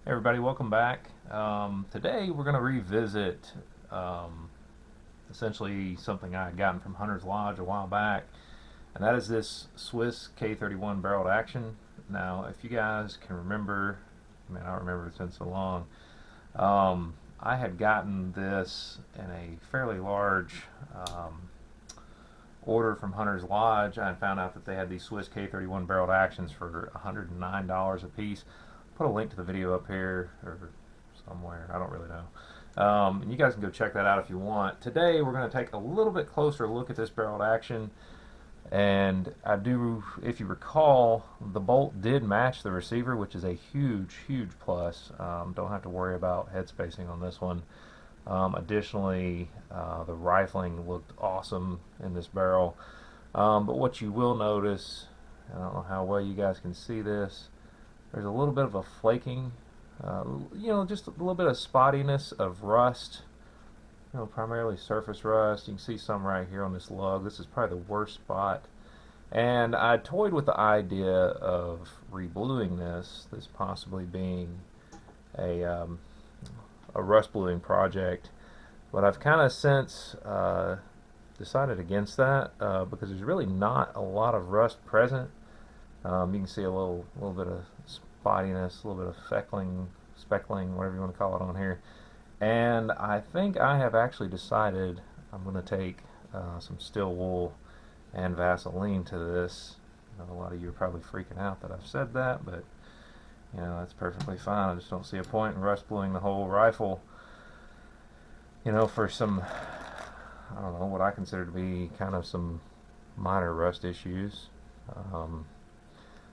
Hey everybody, welcome back. Today we're going to revisit um, essentially something I had gotten from Hunter's Lodge a while back, and that is this Swiss K31 barreled action. Now, if you guys can remember, I don't remember, it's been so long. I had gotten this in a fairly large order from Hunter's Lodge. I had found out that they had these Swiss K31 barreled actions for $109 a piece. Put a link to the video up here or somewhere. I don't really know. And you guys can go check that out if you want. Today we're going to take a little bit closer look at this barreled action. And I do, if you recall, the bolt did match the receiver, which is a huge, huge plus. Don't have to worry about head spacing on this one. Additionally, the rifling looked awesome in this barrel. But what you will notice, I don't know how well you guys can see this, there's a little bit of a flaking, just a little bit of spottiness of rust, primarily surface rust. You can see some right here on this lug. This is probably the worst spot. And I toyed with the idea of rebluing this possibly being a rust bluing project, but I've kind of since decided against that because there's really not a lot of rust present. You can see a little bit of spottiness, a little bit of speckling, whatever you want to call it on here. And I think I have actually decided I'm going to take some steel wool and Vaseline to this. A lot of you are probably freaking out that I've said that, but that's perfectly fine. I just don't see a point in rust bluing the whole rifle, for some, I don't know, what I consider to be kind of some minor rust issues.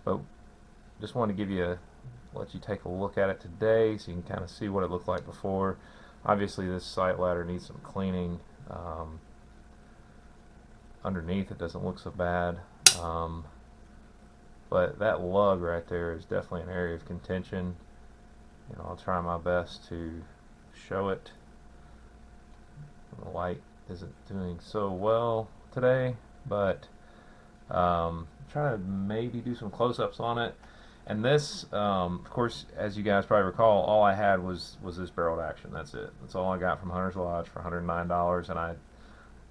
But just wanted to let you take a look at it today so you can kind of see what it looked like before. Obviously this sight ladder needs some cleaning. Underneath it doesn't look so bad. But that lug right there is definitely an area of contention. I'll try my best to show it. The light isn't doing so well today, but try to maybe do some close-ups on it. And this, of course, as you guys probably recall, all I had was this barreled action. That's it. That's all I got from Hunter's Lodge for $109, and I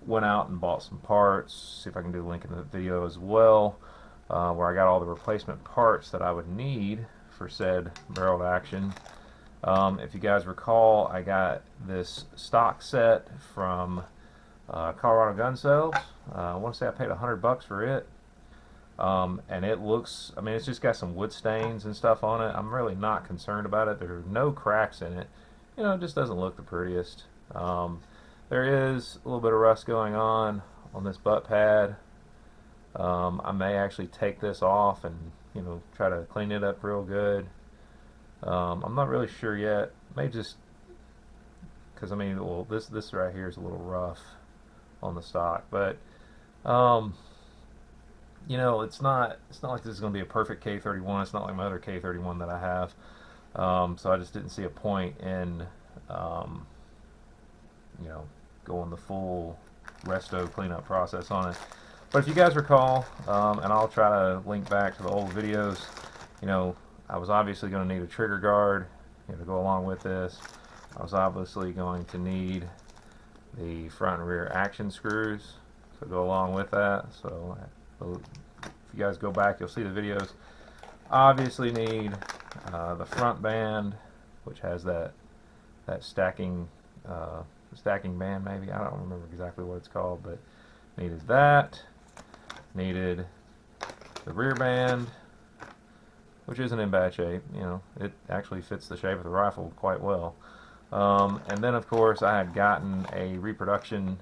went out and bought some parts. See if I can do a link in the video as well, where I got all the replacement parts that I would need for said barreled action. If you guys recall, I got this stock set from Colorado Gun Sales. I want to say I paid $100 for it. And it looks, it's just got some wood stains and stuff on it. I'm really not concerned about it. There are no cracks in it. It just doesn't look the prettiest. There is a little bit of rust going on this butt pad. I may actually take this off and try to clean it up real good. I'm not really sure yet. May just because this right here is a little rough on the stock, but it's not like this is going to be a perfect K31. It's not like my other K31 that I have. So I just didn't see a point in going the full resto cleanup process on it. But if you guys recall, and I'll try to link back to the old videos, I was obviously going to need a trigger guard to go along with this. I was obviously going to need the front and rear action screws to go along with that. So if you guys go back, you'll see the videos. Obviously need the front band, which has that stacking band, maybe. I don't remember exactly what it's called, but needed that. Needed the rear band, which isn't in bad shape. It actually fits the shape of the rifle quite well. And then of course I had gotten a reproduction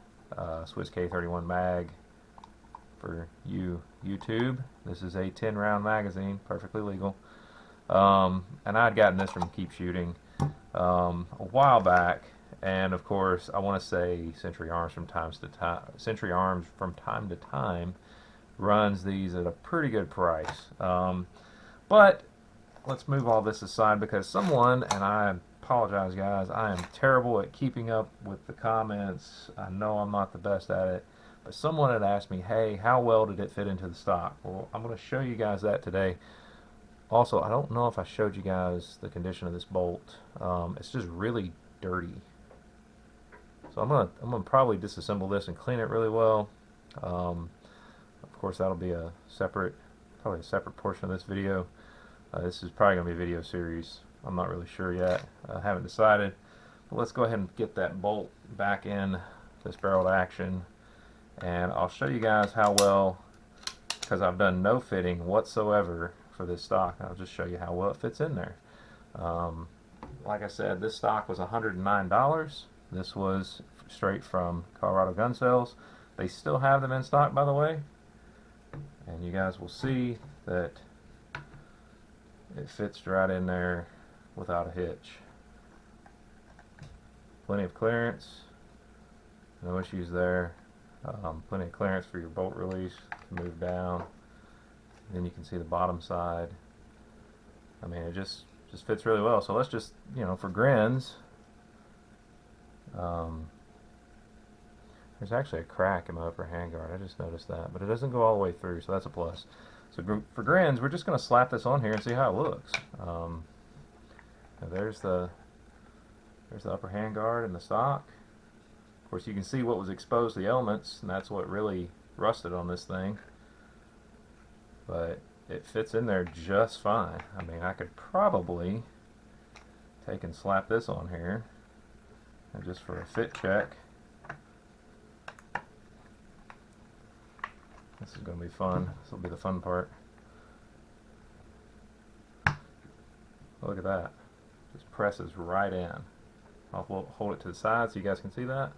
Swiss K31 mag for YouTube. This is a 10-round magazine, perfectly legal. And I had gotten this from Keep Shooting a while back, and of course I want to say Century Arms from time to time runs these at a pretty good price. But let's move all this aside because someone, and I apologize guys, I am terrible at keeping up with the comments. I know I'm not the best at it, but someone had asked me, hey, how well did it fit into the stock? Well, I'm going to show you guys that today Also, I don't know if I showed you guys the condition of this bolt. It's just really dirty. So I'm gonna probably disassemble this and clean it really well. Of course, that'll be probably a separate portion of this video. This is probably gonna be a video series. I'm not really sure yet. I haven't decided. But let's go ahead and get that bolt back in this barrel to action, and I'll show you guys how well, because I've done no fitting whatsoever for this stock. I'll just show you how well it fits in there. Like I said, this stock was $109. This was straight from Colorado Gun Sales. They still have them in stock, by the way, and you guys will see that it fits right in there without a hitch. Plenty of clearance, no issues there. Plenty of clearance for your bolt release to move down. Then you can see the bottom side. I mean, it just fits really well. So let's just, for grins, there's actually a crack in my upper handguard. I just noticed that, but it doesn't go all the way through, so that's a plus. So for grins, we're just going to slap this on here and see how it looks. There's the upper handguard and the stock. Of course, you can see what was exposed to the elements, and that's what really rusted on this thing. But it fits in there just fine. I mean, I could probably take and slap this on here, and just for a fit check. This is going to be fun. This will be the fun part. Look at that. Just presses right in. I'll hold it to the side so you guys can see that.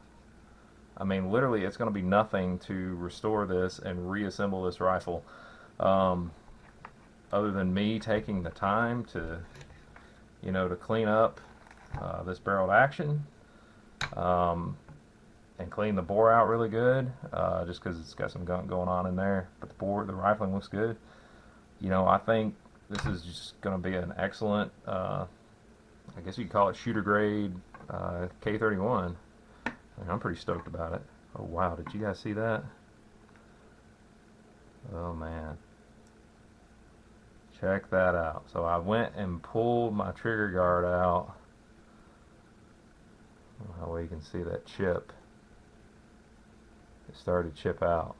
I mean, literally, it's going to be nothing to restore this and reassemble this rifle. Other than me taking the time to, to clean up this barrel action, and clean the bore out really good, just because it's got some gunk going on in there. But the rifling looks good. I think this is just going to be an excellent, I guess you could call it shooter grade K31. I mean, I'm pretty stoked about it. Oh wow, did you guys see that? Oh man. Check that out. So I went and pulled my trigger guard out. That way you can see that chip. It started to chip out.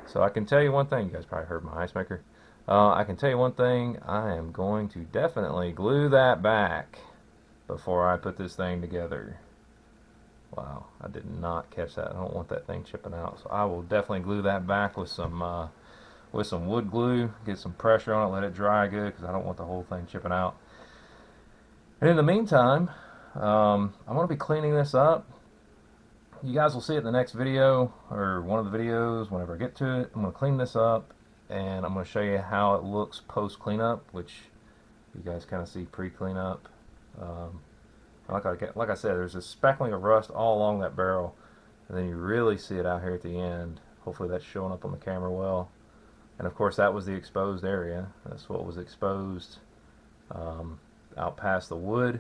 So I can tell you one thing. You guys probably heard my ice maker. I can tell you one thing. I am going to definitely glue that back before I put this thing together. Wow, I did not catch that. I don't want that thing chipping out. So I will definitely glue that back with some wood glue. Get some pressure on it, let it dry good, because I don't want the whole thing chipping out. And in the meantime, I'm going to be cleaning this up. You guys will see it in the next video, or one of the videos whenever I get to it. I'm going to clean this up, and I'm going to show you how it looks post cleanup, which you guys kind of see pre-cleanup. Like I said, there's a speckling of rust all along that barrel, and then you really see it out here at the end. Hopefully that's showing up on the camera well. And of course, that was the exposed area. That's what was exposed out past the wood.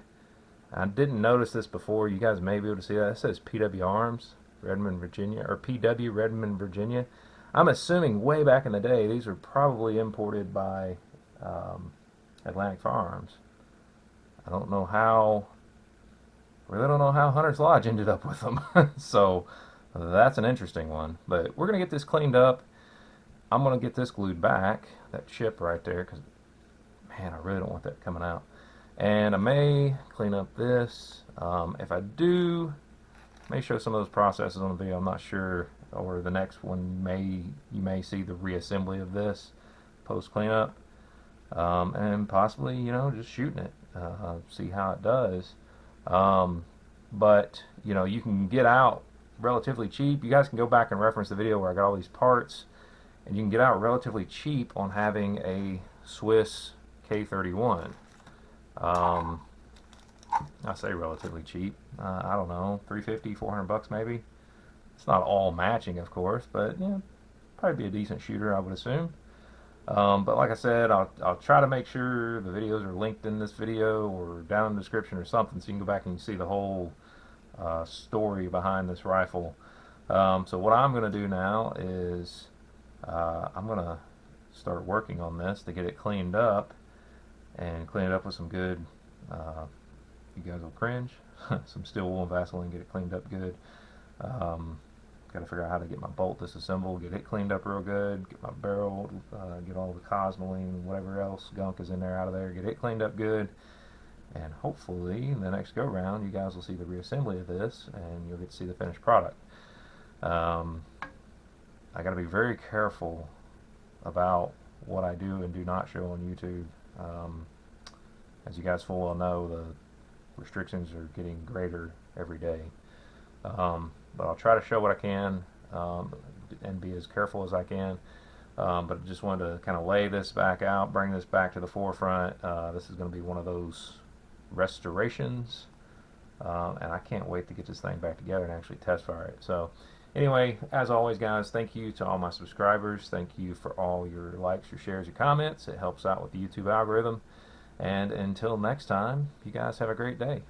I didn't notice this before. You guys may be able to see that. It says PW Arms, Redmond, Virginia, or PW Redmond, Virginia. I'm assuming way back in the day, these were probably imported by Atlantic Firearms. I don't know how. Really don't know how Hunter's Lodge ended up with them. So that's an interesting one. But we're going to get this cleaned up. I'm going to get this glued back, that chip right there, because, man, I really don't want that coming out. And I may clean up this. If I do, I may show some of those processes on the video. I'm not sure. Or the next one, you may see the reassembly of this post cleanup. And possibly, just shooting it. See how it does. But you can get out relatively cheap. You guys can go back and reference the video where I got all these parts, and you can get out relatively cheap on having a Swiss K31. I say relatively cheap. I don't know, $350, $400 maybe. It's not all matching, of course, but probably be a decent shooter, I would assume. But like I said, I'll try to make sure the videos are linked in this video or down in the description or something, so you can go back and see the whole story behind this rifle. So what I'm going to do now is I'm going to start working on this to get it cleaned up. and clean it up with some good, you guys will cringe, some steel wool and Vaseline, get it cleaned up good. Got to figure out how to get my bolt disassembled, get it cleaned up real good, get my barrel, get all the cosmoline, whatever else gunk is in there out of there, get it cleaned up good, and hopefully the next go round you guys will see the reassembly of this and you'll get to see the finished product. I got to be very careful about what I do and do not show on YouTube. As you guys full well know, the restrictions are getting greater every day. But I'll try to show what I can and be as careful as I can. But I just wanted to kind of lay this back out, bring this back to the forefront. This is going to be one of those restorations, and I can't wait to get this thing back together and actually test fire it. So anyway, as always guys, thank you to all my subscribers. Thank you for all your likes, your shares, your comments. It helps out with the YouTube algorithm. And until next time, you guys have a great day.